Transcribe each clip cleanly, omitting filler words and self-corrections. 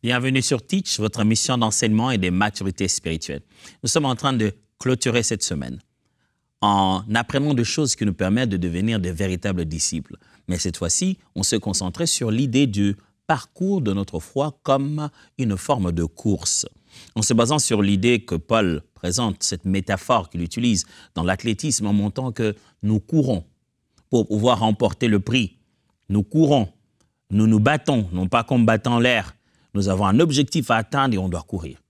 Bienvenue sur Teach, votre mission d'enseignement et de maturité spirituelle. Nous sommes en train de clôturer cette semaine en apprenant des choses qui nous permettent de devenir de véritables disciples. Mais cette fois-ci, on se concentrait sur l'idée du parcours de notre foi comme une forme de course. En se basant sur l'idée que Paul présente, cette métaphore qu'il utilise dans l'athlétisme en montrant que nous courons pour pouvoir remporter le prix. Nous courons, nous nous battons, non pas combattant l'air. Nous avons un objectif à atteindre et on doit courir.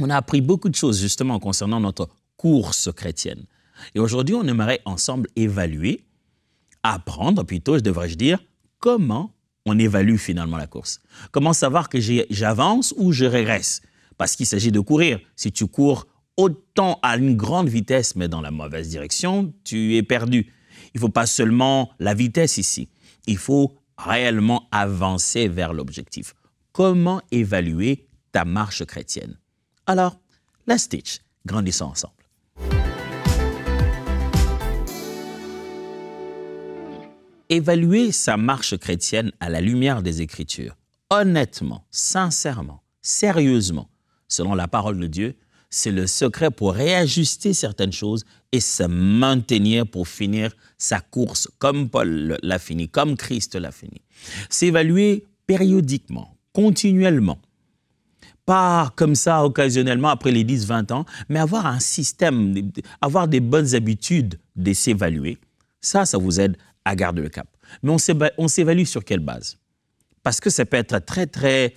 On a appris beaucoup de choses justement concernant notre course chrétienne. Et aujourd'hui, on aimerait ensemble évaluer, apprendre plutôt, devrais-je dire, comment on évalue finalement la course. Comment savoir que j'avance ou je régresse? Parce qu'il s'agit de courir. Si tu cours autant à une grande vitesse, mais dans la mauvaise direction, tu es perdu. Il ne faut pas seulement la vitesse ici. Il faut réellement avancer vers l'objectif. Comment évaluer ta marche chrétienne? Alors, let's teach. Grandissons ensemble. Évaluer sa marche chrétienne à la lumière des Écritures, honnêtement, sincèrement, sérieusement, selon la parole de Dieu, c'est le secret pour réajuster certaines choses et se maintenir pour finir sa course comme Paul l'a fini, comme Christ l'a fini. S'évaluer périodiquement, continuellement, pas comme ça occasionnellement après les 10-20 ans, mais avoir un système, avoir des bonnes habitudes de s'évaluer. Ça vous aide à garder le cap. Mais on s'évalue sur quelle base? Parce que ça peut être très, très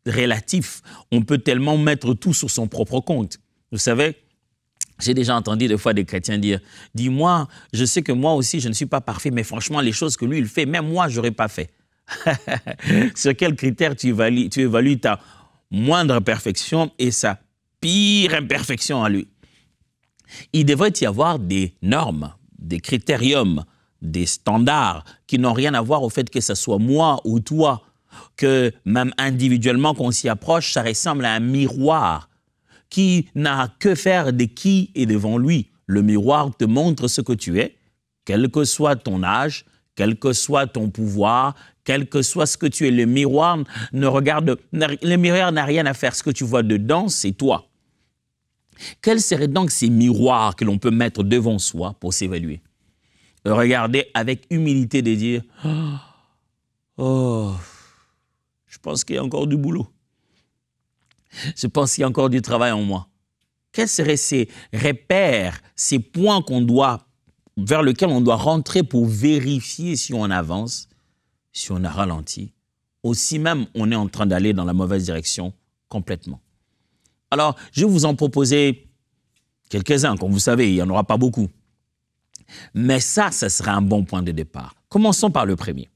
relatif. On peut tellement mettre tout sur son propre compte. Vous savez, j'ai déjà entendu des fois des chrétiens dire « Dis-moi, je sais que moi aussi, je ne suis pas parfait, mais franchement, les choses que lui, il fait, même moi, je n'aurais pas fait. » Sur quels critères tu évalues ta moindre perfection et sa pire imperfection à lui? Il devrait y avoir des normes, des critériums, des standards qui n'ont rien à voir au fait que ce soit moi ou toi, que même individuellement, qu'on s'y approche, ça ressemble à un miroir qui n'a que faire de qui est devant lui. Le miroir te montre ce que tu es, quel que soit ton âge, quel que soit ton pouvoir, quel que soit ce que tu es. Le miroir n'a rien à faire. Ce que tu vois dedans, c'est toi. Quels seraient donc ces miroirs que l'on peut mettre devant soi pour s'évaluer? Regarder avec humilité de dire « Oh, je pense qu'il y a encore du boulot. Je pense qu'il y a encore du travail en moi. » Quels seraient ces repères, ces points vers lesquels on doit rentrer pour vérifier si on avance, si on a ralenti, ou si même on est en train d'aller dans la mauvaise direction complètement? Alors, je vais vous en proposer quelques-uns. Comme vous savez, il n'y en aura pas beaucoup. Mais ça sera un bon point de départ. Commençons par le premier.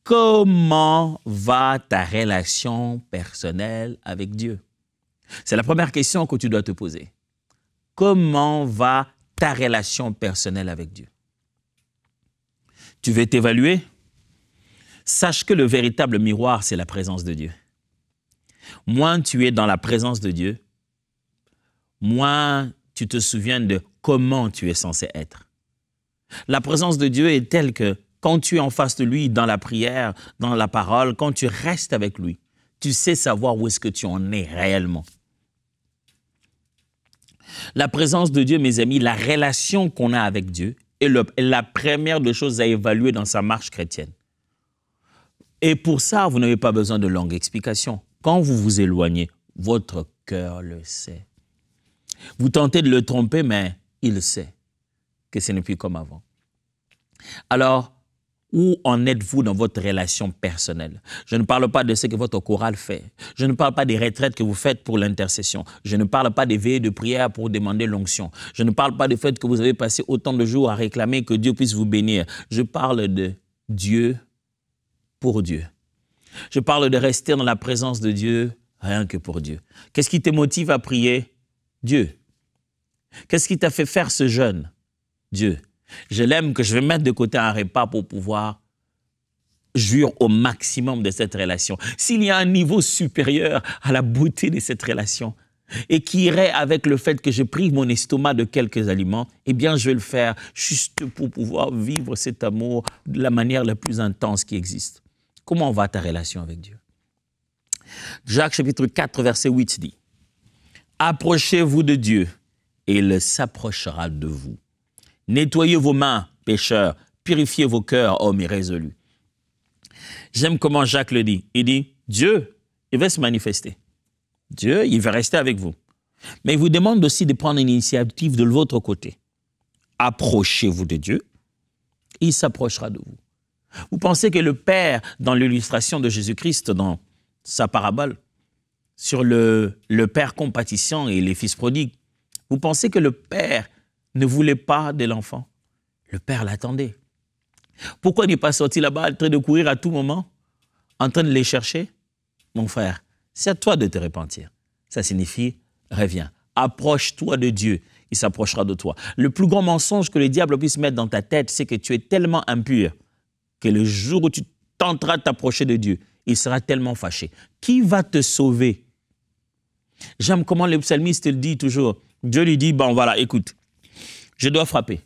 Comment va ta relation personnelle avec Dieu? C'est la première question que tu dois te poser. Comment va ta relation personnelle avec Dieu? Tu veux t'évaluer? Sache que le véritable miroir, c'est la présence de Dieu. Moins tu es dans la présence de Dieu, moins tu te souviens de comment tu es censé être. La présence de Dieu est telle que quand tu es en face de lui, dans la prière, dans la parole, quand tu restes avec lui, tu sais savoir où est-ce que tu en es réellement. La présence de Dieu, mes amis, la relation qu'on a avec Dieu est la première des choses à évaluer dans sa marche chrétienne. Et pour ça, vous n'avez pas besoin de longues explications. Quand vous vous éloignez, votre cœur le sait. Vous tentez de le tromper, mais il sait que ce n'est plus comme avant. Alors, où en êtes-vous dans votre relation personnelle? Je ne parle pas de ce que votre chorale fait. Je ne parle pas des retraites que vous faites pour l'intercession. Je ne parle pas des veillées de prière pour demander l'onction. Je ne parle pas du fait que vous avez passé autant de jours à réclamer que Dieu puisse vous bénir. Je parle de Dieu pour Dieu. Je parle de rester dans la présence de Dieu rien que pour Dieu. Qu'est-ce qui te motive à prier? Dieu. Qu'est-ce qui t'a fait faire ce jeûne? Dieu. Je l'aime que je vais mettre de côté un repas pour pouvoir jouir au maximum de cette relation. S'il y a un niveau supérieur à la beauté de cette relation et qui irait avec le fait que je prive mon estomac de quelques aliments, eh bien, je vais le faire juste pour pouvoir vivre cet amour de la manière la plus intense qui existe. Comment va ta relation avec Dieu? Jacques chapitre 4, verset 8 dit, « Approchez-vous de Dieu, et il s'approchera de vous. Nettoyez vos mains, pécheurs, purifiez vos cœurs, hommes irrésolus. » J'aime comment Jacques le dit. Il dit, Dieu, il va se manifester. Dieu, il va rester avec vous. Mais il vous demande aussi de prendre une initiative de votre côté. Approchez-vous de Dieu, il s'approchera de vous. Vous pensez que le Père, dans l'illustration de Jésus-Christ, dans sa parabole, sur le Père compatissant et les fils prodigues, vous pensez que le Père ne voulait pas de l'enfant? Le Père l'attendait. Pourquoi il n'est pas sorti là-bas en train de courir à tout moment, en train de les chercher? Mon frère, c'est à toi de te repentir. Ça signifie, reviens, approche-toi de Dieu, il s'approchera de toi. Le plus grand mensonge que le diable puisse mettre dans ta tête, c'est que tu es tellement impur que le jour où tu tenteras de t'approcher de Dieu, il sera tellement fâché. Qui va te sauver? J'aime comment le psalmiste le dit toujours. Dieu lui dit, bon voilà, écoute, je dois frapper.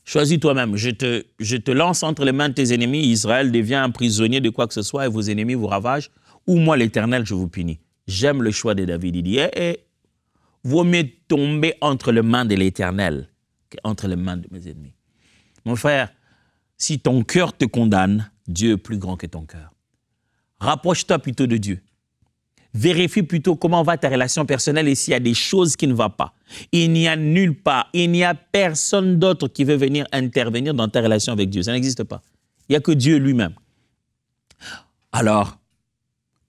Choisis toi-même, je te lance entre les mains de tes ennemis, Israël devient un prisonnier de quoi que ce soit et vos ennemis vous ravagent, ou moi l'Éternel, je vous punis. J'aime le choix de David, il dit, vaut mieux tomber entre les mains de l'Éternel qu'entre les mains de mes ennemis. Mon frère, si ton cœur te condamne, Dieu est plus grand que ton cœur. Rapproche-toi plutôt de Dieu. Vérifie plutôt comment va ta relation personnelle et s'il y a des choses qui ne vont pas. Il n'y a nulle part, il n'y a personne d'autre qui veut venir intervenir dans ta relation avec Dieu. Ça n'existe pas. Il n'y a que Dieu lui-même. Alors,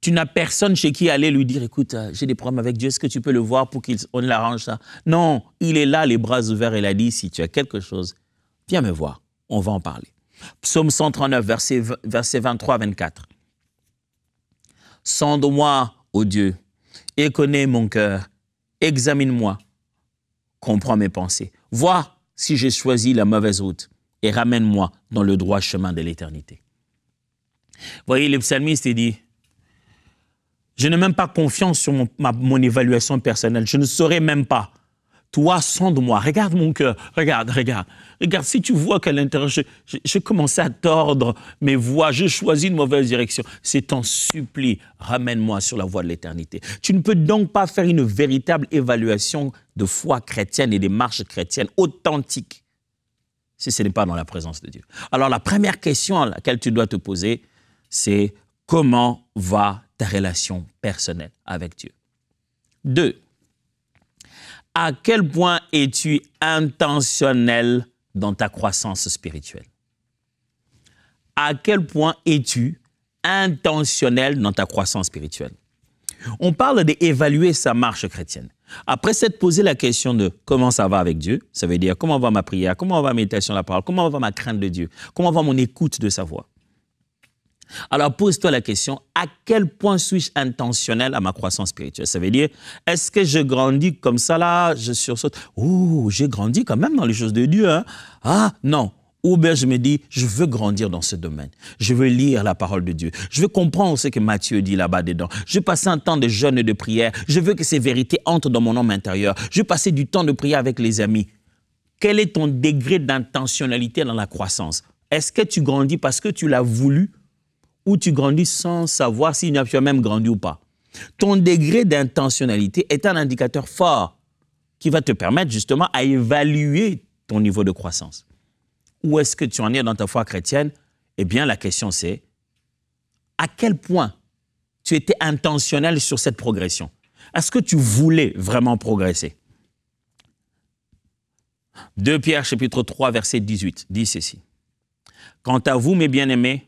tu n'as personne chez qui aller lui dire, écoute, j'ai des problèmes avec Dieu, est-ce que tu peux le voir pour qu'on l'arrange ça? Non, il est là, les bras ouverts, il a dit, si tu as quelque chose, viens me voir, on va en parler. Psaume 139, verset 23-24. Sonde-moi, ô Dieu, et connais mon cœur, examine-moi, comprends mes pensées, vois si j'ai choisi la mauvaise route et ramène-moi dans le droit chemin de l'éternité. Voyez, le psalmiste il dit, je n'ai même pas confiance sur mon évaluation personnelle, je ne saurais même pas. Toi, sonde-moi, regarde mon cœur, regarde, si tu vois qu'à l'intérieur, je commençais à tordre mes voies, je choisis une mauvaise direction, c'est ton supplie, ramène-moi sur la voie de l'éternité. Tu ne peux donc pas faire une véritable évaluation de foi chrétienne et des marches chrétiennes authentiques si ce n'est pas dans la présence de Dieu. Alors la première question à laquelle tu dois te poser, c'est comment va ta relation personnelle avec Dieu? 2. À quel point es-tu intentionnel dans ta croissance spirituelle? À quel point es-tu intentionnel dans ta croissance spirituelle? On parle d'évaluer sa marche chrétienne. Après s'être posé la question de comment ça va avec Dieu, ça veut dire comment va ma prière, comment va ma méditation de la parole, comment va ma crainte de Dieu, comment va mon écoute de sa voix. Alors pose-toi la question, à quel point suis-je intentionnel à ma croissance spirituelle? Ça veut dire, est-ce que je grandis comme ça là, je sursaute, j'ai grandi quand même dans les choses de Dieu, hein? Ah non, ou bien je me dis, je veux grandir dans ce domaine, je veux lire la parole de Dieu, je veux comprendre ce que Matthieu dit là-bas dedans, je veux passer un temps de jeûne et de prière, je veux que ces vérités entrent dans mon homme intérieur, je veux passer du temps de prière avec les amis. Quel est ton degré d'intentionnalité dans la croissance? Est-ce que tu grandis parce que tu l'as voulu? Ou tu grandis sans savoir si tu as même grandi ou pas. Ton degré d'intentionnalité est un indicateur fort qui va te permettre justement à évaluer ton niveau de croissance. Où est-ce que tu en es dans ta foi chrétienne? Eh bien, la question c'est, à quel point tu étais intentionnel sur cette progression? Est-ce que tu voulais vraiment progresser? 2 Pierre chapitre 3, verset 18, dit ceci. Quant à vous, mes bien-aimés,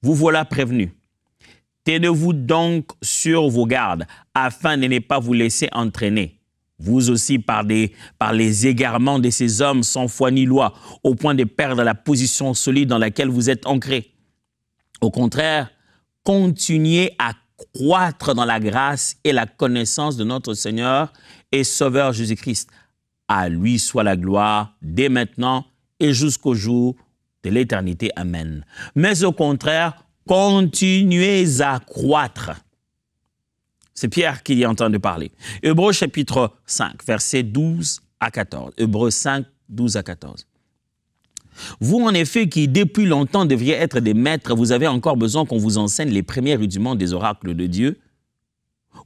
vous voilà prévenus. Tenez-vous donc sur vos gardes, afin de ne pas vous laisser entraîner, vous aussi par les égarements de ces hommes sans foi ni loi, au point de perdre la position solide dans laquelle vous êtes ancrés. Au contraire, continuez à croître dans la grâce et la connaissance de notre Seigneur et Sauveur Jésus-Christ. À lui soit la gloire dès maintenant et jusqu'au jour de l'éternité. Amen. Mais au contraire, continuez à croître. C'est Pierre qui est en train de parler. Hébreux chapitre 5, versets 12 à 14. Hébreux 5, 12 à 14. Vous, en effet, qui depuis longtemps devriez être des maîtres, vous avez encore besoin qu'on vous enseigne les premiers rudiments des oracles de Dieu.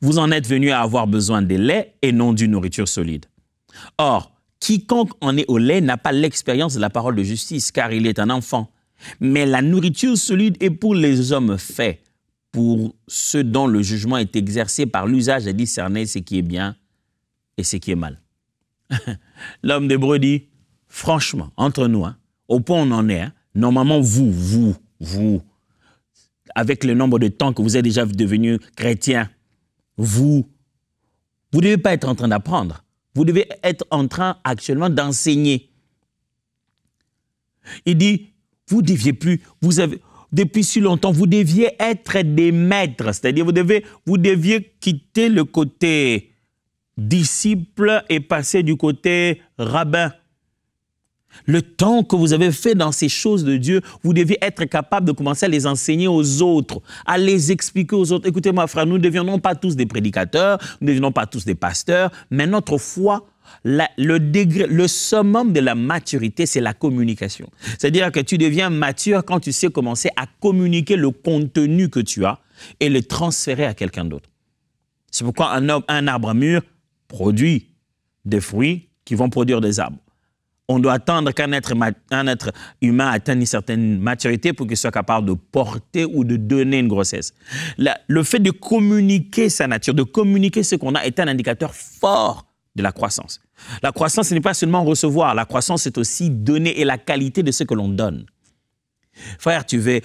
Vous en êtes venus à avoir besoin des laits et non d'une nourriture solide. Or, quiconque en est au lait n'a pas l'expérience de la parole de justice, car il est un enfant. Mais la nourriture solide est pour les hommes faits, pour ceux dont le jugement est exercé par l'usage à discerner ce qui est bien et ce qui est mal. L'homme d'Hébreu dit, franchement, entre nous, au point où on en est, normalement, vous, avec le nombre de temps que vous êtes déjà devenu chrétien, vous ne devez pas être en train d'apprendre. Vous devez être en train actuellement d'enseigner. Il dit, vous ne deviez plus, depuis si longtemps, vous deviez être des maîtres, c'est-à-dire vous deviez quitter le côté disciple et passer du côté rabbin. Le temps que vous avez fait dans ces choses de Dieu, vous devez être capable de commencer à les enseigner aux autres, à les expliquer aux autres. Écoutez-moi, frère, nous ne deviendrons pas tous des prédicateurs, nous ne deviendrons pas tous des pasteurs, mais notre foi, le summum de la maturité, c'est la communication. C'est-à-dire que tu deviens mature quand tu sais commencer à communiquer le contenu que tu as et le transférer à quelqu'un d'autre. C'est pourquoi un arbre mûr produit des fruits qui vont produire des arbres. On doit attendre qu'un être humain atteigne une certaine maturité pour qu'il soit capable de porter ou de donner une grossesse. Le fait de communiquer sa nature, de communiquer ce qu'on a, est un indicateur fort de la croissance. La croissance, ce n'est pas seulement recevoir. La croissance, c'est aussi donner et la qualité de ce que l'on donne. Frère, tu veux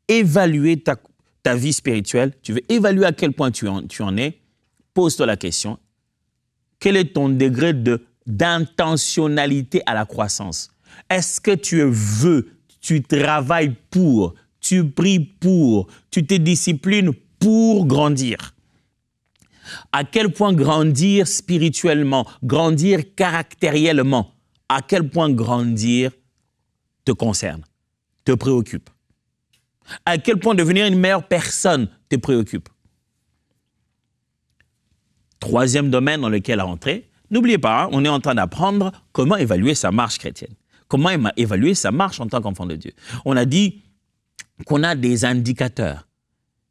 évaluer ta vie spirituelle, tu veux évaluer à quel point tu en es, pose-toi la question, quel est ton degré d'intentionnalité à la croissance? Est-ce que tu veux, tu travailles pour, tu pries pour, tu te disciplines pour grandir? À quel point grandir spirituellement, grandir caractériellement, à quel point grandir te concerne, te préoccupe? À quel point devenir une meilleure personne te préoccupe? Troisième domaine dans lequel entrer, n'oubliez pas, on est en train d'apprendre comment évaluer sa marche chrétienne. Comment évaluer sa marche en tant qu'enfant de Dieu. On a dit qu'on a des indicateurs,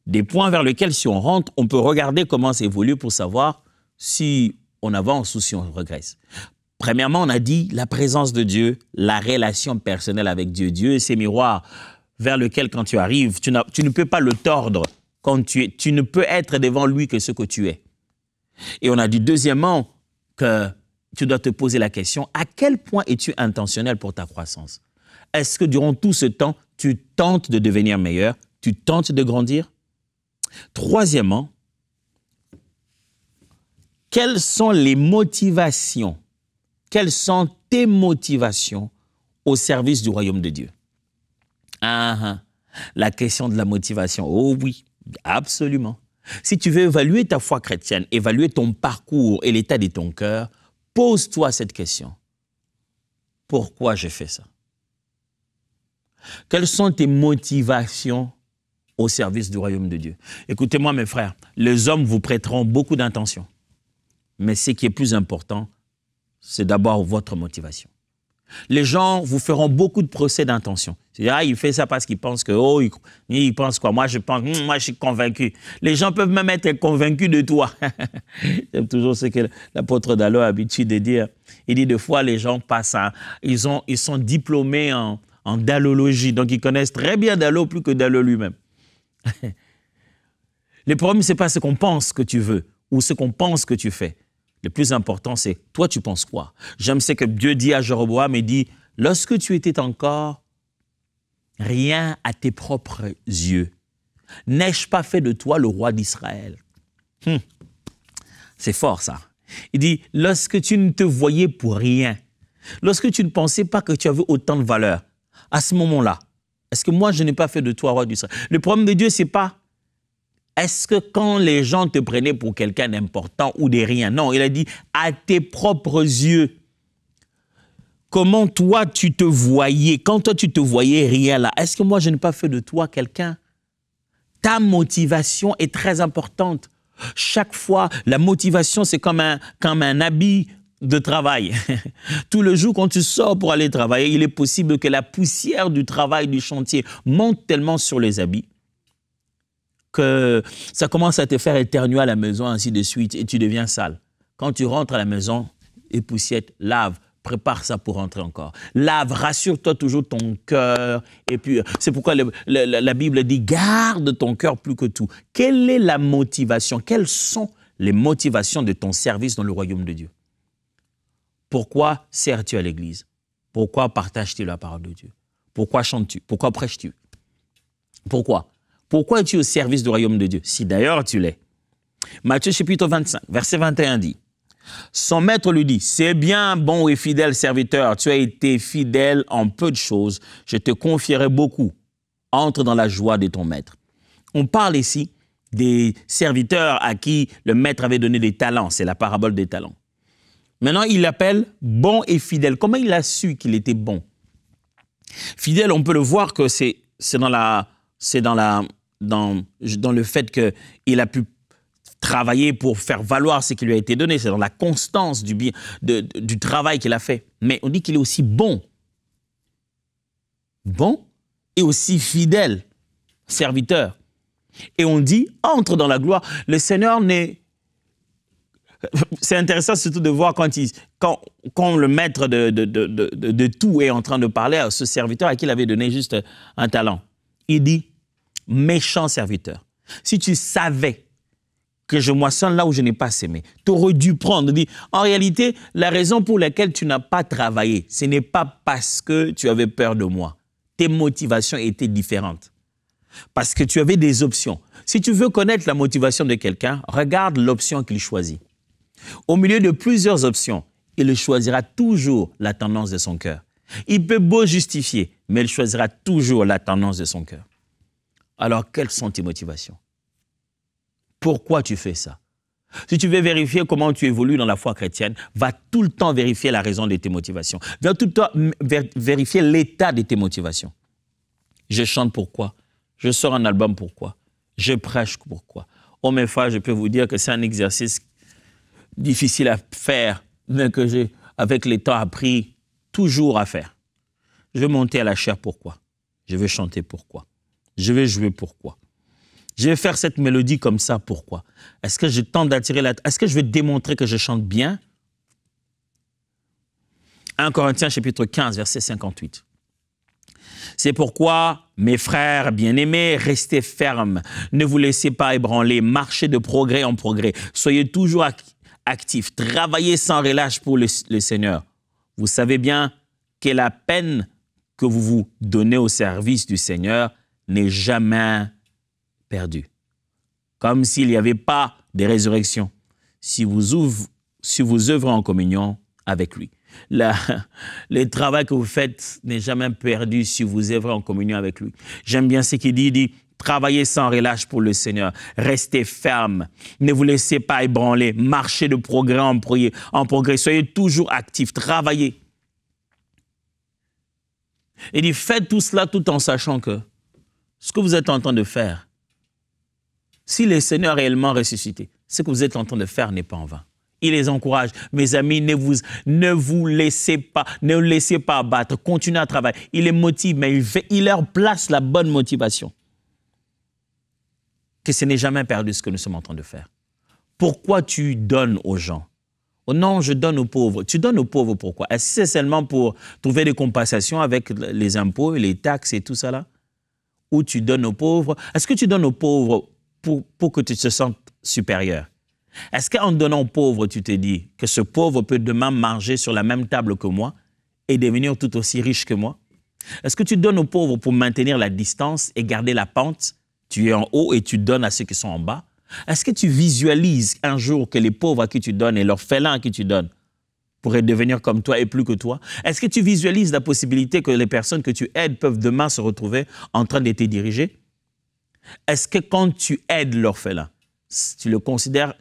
des points vers lesquels si on rentre, on peut regarder comment ça évolue pour savoir si on avance ou si on régresse. Premièrement, on a dit la présence de Dieu, la relation personnelle avec Dieu. Dieu, c'est miroir vers lequel quand tu arrives, tu ne peux pas le tordre quand tu ne peux être devant lui que ce que tu es. Et on a dit deuxièmement que tu dois te poser la question, à quel point es-tu intentionnel pour ta croissance? Est-ce que durant tout ce temps, tu tentes de devenir meilleur, tu tentes de grandir? Troisièmement, quelles sont les motivations, quelles sont tes motivations au service du royaume de Dieu? La question de la motivation, oh oui, absolument. Si tu veux évaluer ta foi chrétienne, évaluer ton parcours et l'état de ton cœur, pose-toi cette question. Pourquoi je fais ça? Quelles sont tes motivations au service du royaume de Dieu? Écoutez-moi mes frères, les hommes vous prêteront beaucoup d'intentions. Mais ce qui est plus important, c'est d'abord votre motivation. Les gens vous feront beaucoup de procès d'intention. C'est-à-dire, il fait ça parce qu'il pense que, il pense quoi? Moi, je suis convaincu. Les gens peuvent même être convaincus de toi. C'est toujours ce que l'apôtre Dallo a l'habitude de dire. Il dit, des fois, les gens passent ils sont diplômés en dallologie. Donc, ils connaissent très bien Dallo plus que Dallo lui-même. Le problème, ce n'est pas ce qu'on pense que tu veux ou ce qu'on pense que tu fais. Le plus important, c'est toi, tu penses quoi? J'aime ce que Dieu dit à Jéroboam, il dit, lorsque tu étais encore rien à tes propres yeux, n'ai-je pas fait de toi le roi d'Israël? C'est fort ça. Il dit, lorsque tu ne te voyais pour rien, lorsque tu ne pensais pas que tu avais autant de valeur, à ce moment-là, est-ce que moi, je n'ai pas fait de toi roi d'Israël? Le problème de Dieu, c'est pas est-ce que quand les gens te prenaient pour quelqu'un d'important ou de rien? Non, il a dit à tes propres yeux. Comment toi tu te voyais? Quand toi tu te voyais rien là, est-ce que moi je n'ai pas fait de toi quelqu'un? Ta motivation est très importante. Chaque fois, la motivation c'est comme un habit de travail. Tout le jour, quand tu sors pour aller travailler, il est possible que la poussière du travail du chantier monte tellement sur les habits que ça commence à te faire éternuer à la maison, ainsi de suite, et tu deviens sale. Quand tu rentres à la maison, époussiette, lave, prépare ça pour rentrer encore. Lave, rassure-toi toujours ton cœur. Et puis, c'est pourquoi la Bible dit, garde ton cœur plus que tout. Quelle est la motivation? Quelles sont les motivations de ton service dans le royaume de Dieu? Pourquoi sers-tu à l'église? Pourquoi partages-tu la parole de Dieu? Pourquoi chantes-tu? Pourquoi prêches-tu? Pourquoi? Pourquoi es-tu au service du royaume de Dieu? Si d'ailleurs tu l'es. Matthieu chapitre 25, verset 21 dit, son maître lui dit, c'est bien, bon et fidèle serviteur, tu as été fidèle en peu de choses, je te confierai beaucoup. Entre dans la joie de ton maître. On parle ici des serviteurs à qui le maître avait donné des talents, c'est la parabole des talents. Maintenant, il l'appelle bon et fidèle. Comment il a su qu'il était bon? Fidèle, on peut le voir que c'est dans le fait qu'il a pu travailler pour faire valoir ce qui lui a été donné. C'est dans la constance du travail qu'il a fait. Mais on dit qu'il est aussi bon. Bon et aussi fidèle serviteur. Et on dit, entre dans la gloire. Le Seigneur n'est... C'est intéressant surtout de voir quand le maître de tout est en train de parler à ce serviteur à qui il avait donné juste un talent. Il dit, méchant serviteur, si tu savais que je moissonne là où je n'ai pas sémé, tu aurais dû prendre. Il dit, en réalité, la raison pour laquelle tu n'as pas travaillé, ce n'est pas parce que tu avais peur de moi. Tes motivations étaient différentes. Parce que tu avais des options. Si tu veux connaître la motivation de quelqu'un, regarde l'option qu'il choisit. Au milieu de plusieurs options, il choisira toujours la tendance de son cœur. Il peut beau justifier, mais il choisira toujours la tendance de son cœur. Alors, quelles sont tes motivations? Pourquoi tu fais ça? Si tu veux vérifier comment tu évolues dans la foi chrétienne, va tout le temps vérifier la raison de tes motivations. Va tout le temps vérifier l'état de tes motivations. Je chante pourquoi? Je sors un album pourquoi? Je prêche pourquoi? Oh mes frères, je peux vous dire que c'est un exercice difficile à faire, mais que j'ai, avec le temps, appris toujours à faire. Je vais monter à la chair pourquoi? Je vais chanter pourquoi? Je vais jouer pourquoi? Je vais faire cette mélodie comme ça pourquoi? Est-ce que je tente d'attirer est-ce que je vais démontrer que je chante bien? 1 Corinthiens chapitre 15, verset 58. C'est pourquoi, mes frères bien-aimés, restez fermes, ne vous laissez pas ébranler, marchez de progrès en progrès, soyez toujours actifs, travaillez sans relâche pour le Seigneur. Vous savez bien que la peine que vous vous donnez au service du Seigneur n'est jamais perdue. Comme s'il n'y avait pas de résurrection, si vous œuvrez en communion avec lui. Le travail que vous faites n'est jamais perdu si vous œuvrez en communion avec lui. J'aime bien ce qu'il dit, travaillez sans relâche pour le Seigneur, restez ferme, ne vous laissez pas ébranler, marchez de progrès en progrès, soyez toujours actifs, travaillez. Il dit, faites tout cela tout en sachant que ce que vous êtes en train de faire, si le Seigneur est réellement ressuscité, ce que vous êtes en train de faire n'est pas en vain. Il les encourage. Mes amis, ne vous laissez pas abattre. Continuez à travailler. Il les motive, mais il leur place la bonne motivation. Que ce n'est jamais perdu ce que nous sommes en train de faire. Pourquoi tu donnes aux gens? Oh non, je donne aux pauvres. Tu donnes aux pauvres pourquoi? Est-ce que c'est seulement pour trouver des compensations avec les impôts et les taxes et tout ça là? Ou tu donnes aux pauvres? Est-ce que tu donnes aux pauvres pour que tu te sentes supérieur? Est-ce qu'en donnant aux pauvres, tu te dis que ce pauvre peut demain manger sur la même table que moi et devenir tout aussi riche que moi? Est-ce que tu donnes aux pauvres pour maintenir la distance et garder la pente? Tu es en haut et tu donnes à ceux qui sont en bas. Est-ce que tu visualises un jour que les pauvres à qui tu donnes et l'orphelin à qui tu donnes pourraient devenir comme toi et plus que toi? Est-ce que tu visualises la possibilité que les personnes que tu aides peuvent demain se retrouver en train de te diriger? Est-ce que quand tu aides l'orphelin, tu considères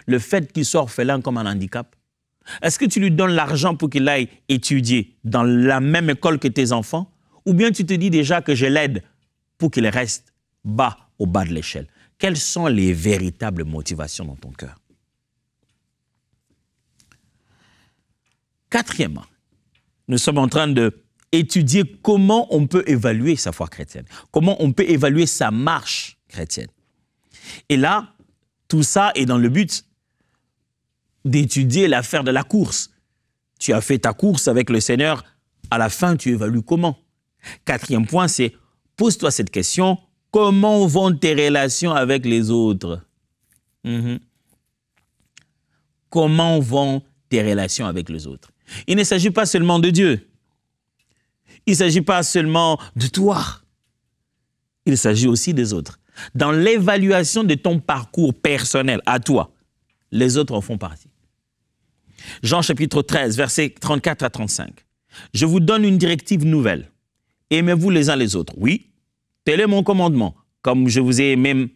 le fait qu'il soit orphelin comme un handicap? Est-ce que tu lui donnes l'argent pour qu'il aille étudier dans la même école que tes enfants? Ou bien tu te dis déjà que je l'aide pour qu'il reste au bas de l'échelle? Quelles sont les véritables motivations dans ton cœur? Quatrièmement, nous sommes en train d'étudier comment on peut évaluer sa foi chrétienne, comment on peut évaluer sa marche chrétienne. Et là, tout ça est dans le but d'étudier l'affaire de la course. Tu as fait ta course avec le Seigneur, à la fin, tu évalues comment? Quatrième point, c'est pose-toi cette question, comment vont tes relations avec les autres? Comment vont tes relations avec les autres? Il ne s'agit pas seulement de Dieu. Il ne s'agit pas seulement de toi. Il s'agit aussi des autres. Dans l'évaluation de ton parcours personnel à toi, les autres en font partie. Jean chapitre 13, versets 34 à 35. Je vous donne une directive nouvelle. Aimez-vous les uns les autres. Oui, tel est mon commandement. Comme je vous ai aimé,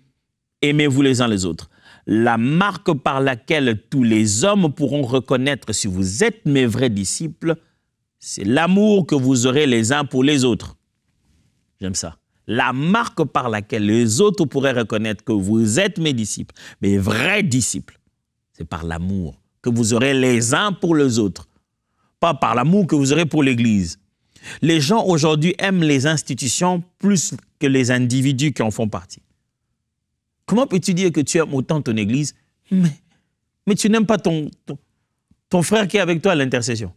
aimez-vous les uns les autres. La marque par laquelle tous les hommes pourront reconnaître si vous êtes mes vrais disciples, c'est l'amour que vous aurez les uns pour les autres. J'aime ça. La marque par laquelle les autres pourraient reconnaître que vous êtes mes disciples, mes vrais disciples, c'est par l'amour que vous aurez les uns pour les autres, pas par l'amour que vous aurez pour l'Église. Les gens aujourd'hui aiment les institutions plus que les individus qui en font partie. Comment peux-tu dire que tu aimes autant ton Église, mais tu n'aimes pas ton frère qui est avec toi à l'intercession?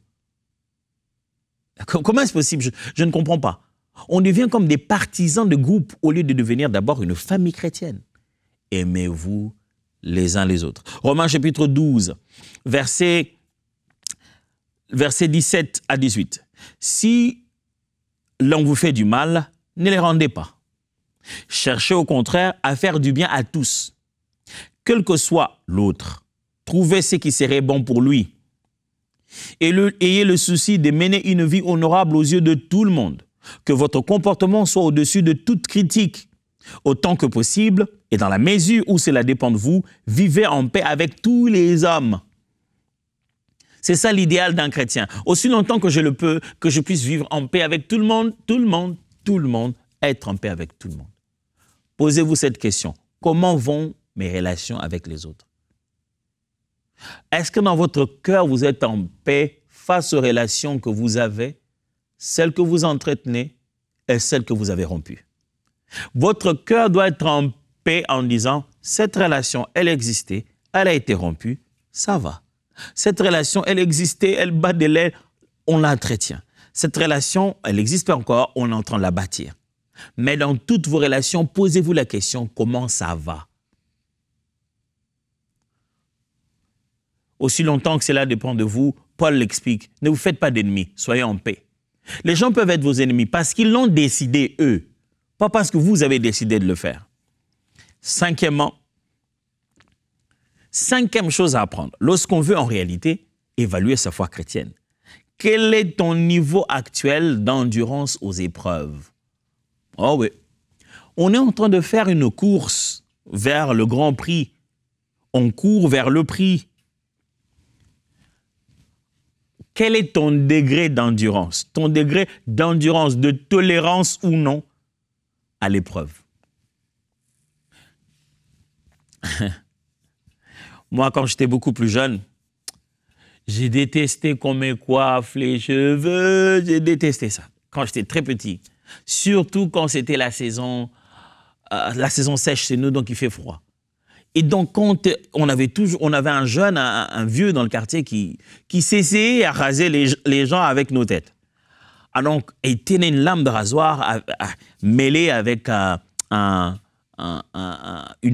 Comment est-ce possible? Je ne comprends pas. On devient comme des partisans de groupe au lieu de devenir d'abord une famille chrétienne. Aimez-vous les uns les autres. Romains chapitre 12, versets 17 à 18. Si l'on vous fait du mal, ne les rendez pas. Cherchez au contraire à faire du bien à tous, quel que soit l'autre. Trouvez ce qui serait bon pour lui. Et ayez le souci de mener une vie honorable aux yeux de tout le monde. Que votre comportement soit au-dessus de toute critique. Autant que possible, et dans la mesure où cela dépend de vous, vivez en paix avec tous les hommes. C'est ça l'idéal d'un chrétien. Aussi longtemps que je le peux, que je puisse vivre en paix avec tout le monde, être en paix avec tout le monde. Posez-vous cette question. Comment vont mes relations avec les autres? Est-ce que dans votre cœur, vous êtes en paix face aux relations que vous avez, celles que vous entretenez et celles que vous avez rompues? Votre cœur doit être en paix en disant, cette relation, elle existait, elle a été rompue, ça va. Cette relation, elle existait, elle bat de l'aile, on l'entretient. Cette relation, elle existe encore, on est en train de la bâtir. Mais dans toutes vos relations, posez-vous la question, comment ça va? Aussi longtemps que cela dépend de vous, Paul l'explique, ne vous faites pas d'ennemis, soyez en paix. Les gens peuvent être vos ennemis parce qu'ils l'ont décidé eux, pas parce que vous avez décidé de le faire. Cinquième chose à apprendre, lorsqu'on veut en réalité évaluer sa foi chrétienne. Quel est ton niveau actuel d'endurance aux épreuves? Oh oui, on est en train de faire une course vers le grand prix. On court vers le prix. Quel est ton degré d'endurance? Ton degré d'endurance, de tolérance ou non à l'épreuve? Moi, quand j'étais beaucoup plus jeune, j'ai détesté qu'on me coiffe les cheveux. J'ai détesté ça quand j'étais très petit. Surtout quand c'était la saison sèche chez nous, donc il fait froid. Et donc, quand on avait un jeune, un vieux dans le quartier qui s'essayait à raser les gens avec nos têtes. Ah donc, il tenait une lame de rasoir mêlée avec une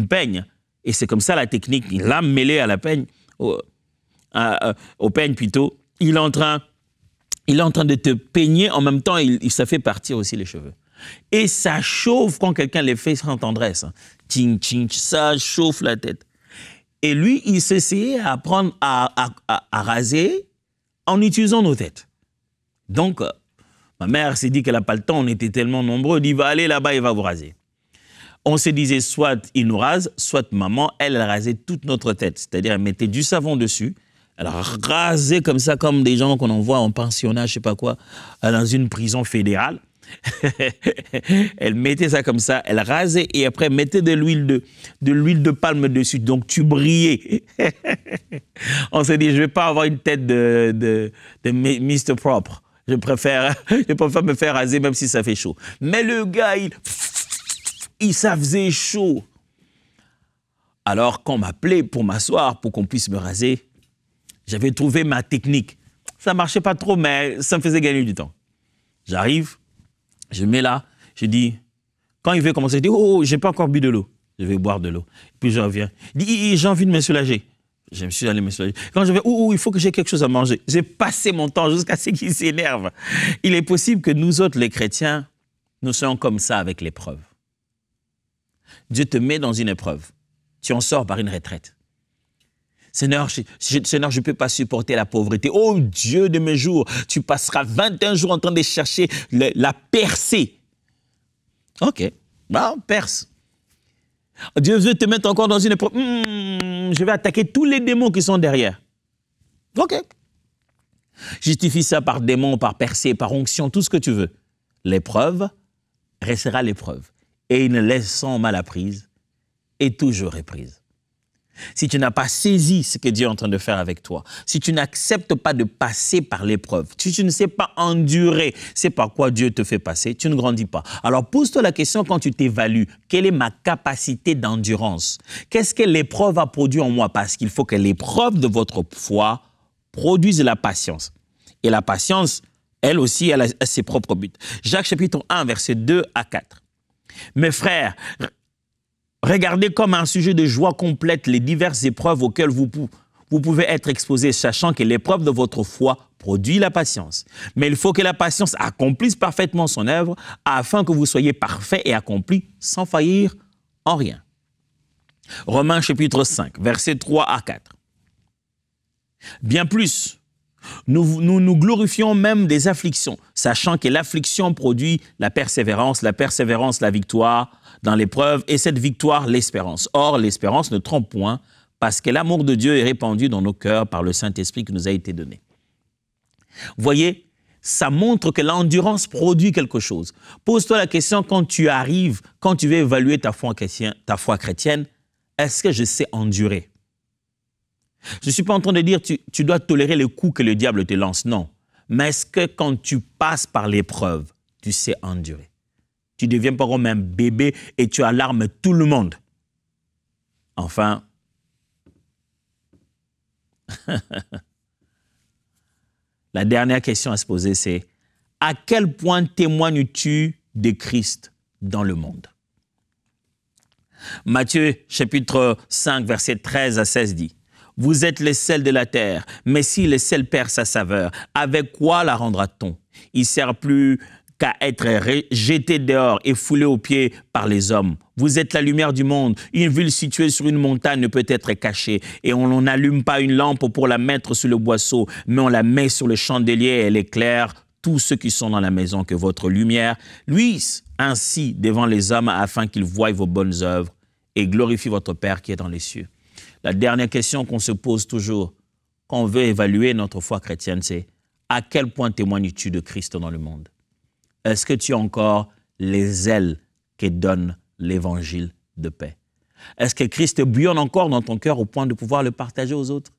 peigne. Et c'est comme ça la technique, une lame mêlée à la peigne, au peigne plutôt. Il est en train de te peigner, en même temps, ça fait partir aussi les cheveux. Et ça chauffe quand quelqu'un les fait sans tendresse. Ting, ting, ça chauffe la tête. Et lui, il s'essayait à apprendre à raser en utilisant nos têtes. Donc, ma mère s'est dit qu'elle n'a pas le temps, on était tellement nombreux, elle dit, va aller là-bas, il va vous raser. On se disait, soit il nous rase, soit maman, elle rasait toute notre tête. C'est-à-dire, elle mettait du savon dessus, elle rasait comme ça, comme des gens qu'on envoie en pensionnat, je ne sais pas quoi, dans une prison fédérale. Elle mettait ça comme ça, elle rasait et après mettait de l'huile de palme dessus. Donc tu brillais. On s'est dit, je ne vais pas avoir une tête de Mr. Propre. Je préfère me faire raser même si ça fait chaud. Mais le gars, ça faisait chaud. Alors qu'on m'appelait pour m'asseoir, pour qu'on puisse me raser, j'avais trouvé ma technique. Ça ne marchait pas trop, mais ça me faisait gagner du temps. J'arrive, je mets là, je dis, quand il veut commencer, je dis, oh, j'ai pas encore bu de l'eau. Je vais boire de l'eau. Puis je reviens. Il dit, j'ai envie de me soulager. Je me suis allé me soulager. Quand je vais, oh, il faut que j'ai quelque chose à manger. J'ai passé mon temps jusqu'à ce qu'il s'énerve. Il est possible que nous autres, les chrétiens, nous soyons comme ça avec l'épreuve. Dieu te met dans une épreuve. Tu en sors par une retraite. Seigneur, je ne peux pas supporter la pauvreté. Oh Dieu de mes jours, tu passeras 21 jours en train de chercher la percée. Ok, bah, perce. Dieu veut te mettre encore dans une épreuve. Je vais attaquer tous les démons qui sont derrière. Ok. Justifie ça par démon, par percée, par onction, tout ce que tu veux. L'épreuve restera l'épreuve. Et une leçon mal apprise est toujours reprise. Si tu n'as pas saisi ce que Dieu est en train de faire avec toi, si tu n'acceptes pas de passer par l'épreuve, si tu ne sais pas endurer, c'est par quoi Dieu te fait passer, tu ne grandis pas. Alors pose-toi la question quand tu t'évalues, quelle est ma capacité d'endurance? Qu'est-ce que l'épreuve a produit en moi? Parce qu'il faut que l'épreuve de votre foi produise la patience. Et la patience, elle aussi, elle a ses propres buts. Jacques chapitre 1, versets 2 à 4. Mes frères, regardez comme un sujet de joie complète les diverses épreuves auxquelles vous pouvez être exposés, sachant que l'épreuve de votre foi produit la patience. Mais il faut que la patience accomplisse parfaitement son œuvre, afin que vous soyez parfaits et accomplis sans faillir en rien. Romains chapitre 5, versets 3 à 4. Bien plus, nous glorifions même des afflictions, sachant que l'affliction produit la persévérance la victoire dans l'épreuve, et cette victoire, l'espérance. Or, l'espérance ne trompe point, parce que l'amour de Dieu est répandu dans nos cœurs par le Saint-Esprit qui nous a été donné. Voyez, ça montre que l'endurance produit quelque chose. Pose-toi la question quand tu arrives, quand tu veux évaluer ta foi chrétienne, est-ce que je sais endurer? Je ne suis pas en train de dire que tu dois tolérer les coups que le diable te lance, non. Mais est-ce que quand tu passes par l'épreuve, tu sais endurer? Tu ne deviens pas comme un bébé et tu alarmes tout le monde. Enfin, la dernière question à se poser, c'est à quel point témoignes-tu de Christ dans le monde? Matthieu chapitre 5, versets 13 à 16 dit: vous êtes le sel de la terre, mais si le sel perd sa saveur, avec quoi la rendra-t-on? Il ne sert plus qu'à être jeté dehors et foulé aux pieds par les hommes. Vous êtes la lumière du monde. Une ville située sur une montagne ne peut être cachée. Et on n'allume pas une lampe pour la mettre sous le boisseau, mais on la met sur le chandelier et elle éclaire tous ceux qui sont dans la maison. Que votre lumière luise ainsi devant les hommes afin qu'ils voient vos bonnes œuvres et glorifient votre Père qui est dans les cieux. La dernière question qu'on se pose toujours quand on veut évaluer notre foi chrétienne, c'est à quel point témoignes-tu de Christ dans le monde? Est-ce que tu as encore les ailes que donne l'évangile de paix? Est-ce que Christ bouillonne encore dans ton cœur au point de pouvoir le partager aux autres?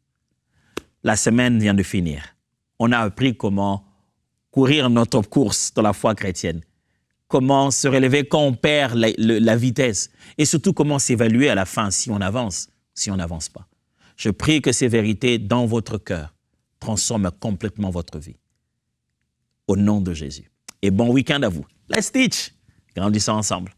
La semaine vient de finir. On a appris comment courir notre course dans la foi chrétienne, comment se relever quand on perd la vitesse et surtout comment s'évaluer à la fin si on avance. Si on n'avance pas. Je prie que ces vérités dans votre cœur transforment complètement votre vie. Au nom de Jésus. Et bon week-end à vous. Let's teach. Grandissons ensemble.